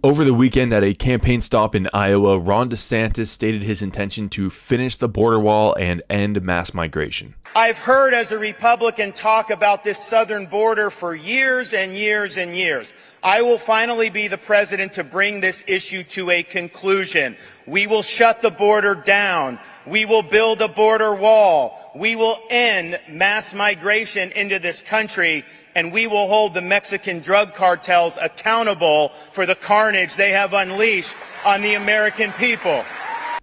Over the weekend at a campaign stop in Iowa, Ron DeSantis stated his intention to finish the border wall and end mass migration. I've heard as a Republican talk about this southern border for years and years and years. I will finally be the president to bring this issue to a conclusion. We will shut the border down. We will build a border wall. We will end mass migration into this country, and we will hold the Mexican drug cartels accountable for the carnage they have unleashed on the American people.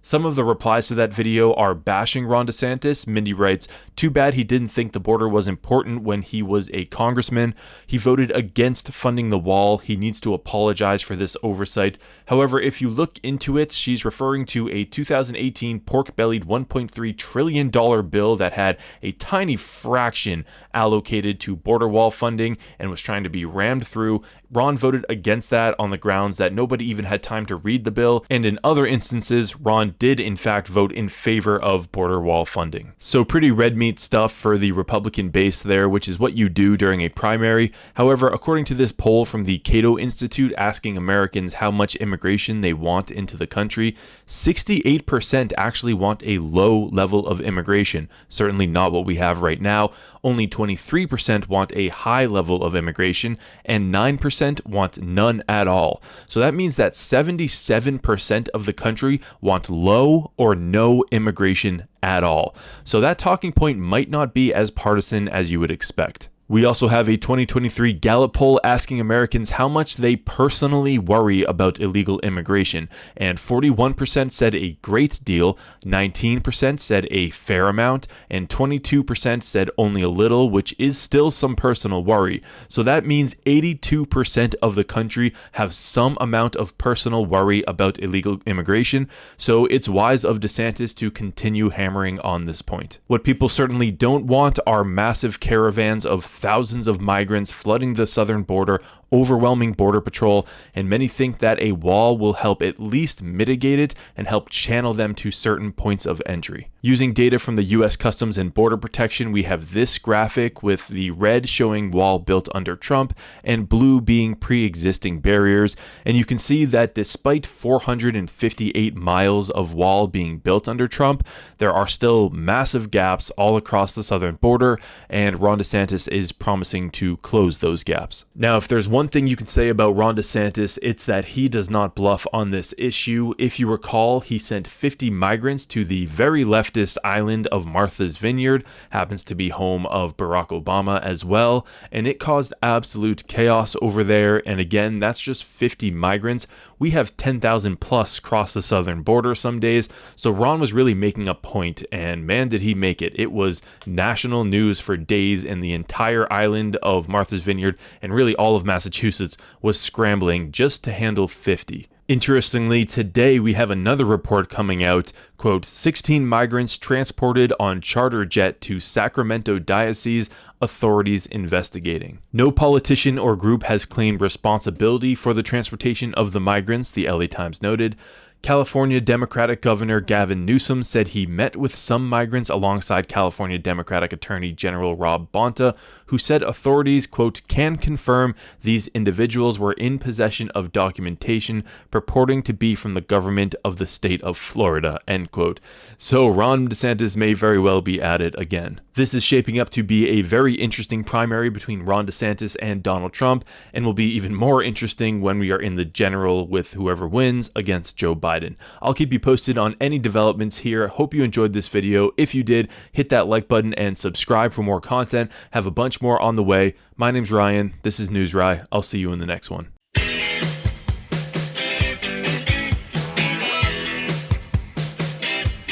Some of the replies to that video are bashing Ron DeSantis. Mindy writes, "Too bad he didn't think the border was important when he was a congressman. He voted against funding the wall. He needs to apologize for this oversight." However, if you look into it, she's referring to a 2018 pork-bellied $1.3 trillion bill that had a tiny fraction allocated to border wall funding and was trying to be rammed through. Ron voted against that on the grounds that nobody even had time to read the bill, and in other instances, Ron did in fact vote in favor of border wall funding. So pretty red meat stuff for the Republican base there, which is what you do during a primary. However, according to this poll from the Cato Institute asking Americans how much immigration they want into the country, 68% actually want a low level of immigration. Certainly not what we have right now. Only 23% want a high level of immigration, and 9% want none at all. So that means that 77% of the country want low or no immigration at all. So that talking point might not be as partisan as you would expect. We also have a 2023 Gallup poll asking Americans how much they personally worry about illegal immigration, and 41% said a great deal, 19% said a fair amount, and 22% said only a little, which is still some personal worry. So that means 82% of the country have some amount of personal worry about illegal immigration, so it's wise of DeSantis to continue hammering on this point. What people certainly don't want are massive caravans of thousands of migrants flooding the southern border, overwhelming Border Patrol, and many think that a wall will help at least mitigate it and help channel them to certain points of entry. Using data from the U.S. Customs and Border Protection, we have this graphic with the red showing wall built under Trump and blue being pre-existing barriers, and you can see that despite 458 miles of wall being built under Trump, there are still massive gaps all across the southern border, and Ron DeSantis is promising to close those gaps. Now, if there's one thing you can say about Ron DeSantis, it's that he does not bluff on this issue. If you recall, he sent 50 migrants to the very leftist island of Martha's Vineyard, happens to be home of Barack Obama as well, and it caused absolute chaos over there. And again, that's just 50 migrants. We have 10,000 plus cross the southern border some days, so Ron was really making a point, and man did he make it. It was national news for days, and the entire island of Martha's Vineyard, and really all of Massachusetts, was scrambling just to handle 50. Interestingly, today we have another report coming out, quote, 16 migrants transported on charter jet to Sacramento Diocese, authorities investigating. No politician or group has claimed responsibility for the transportation of the migrants, the LA Times noted. California Democratic Governor Gavin Newsom said he met with some migrants alongside California Democratic Attorney General Rob Bonta, who said authorities, quote, can confirm these individuals were in possession of documentation purporting to be from the government of the state of Florida, end quote. So Ron DeSantis may very well be at it again. This is shaping up to be a very interesting primary between Ron DeSantis and Donald Trump, and will be even more interesting when we are in the general with whoever wins against Joe Biden. I'll keep you posted on any developments here. Hope you enjoyed this video. If you did, hit that like button and subscribe for more content. Have a bunch more on the way. My name's Ryan. This is News Rye. I'll see you in the next one.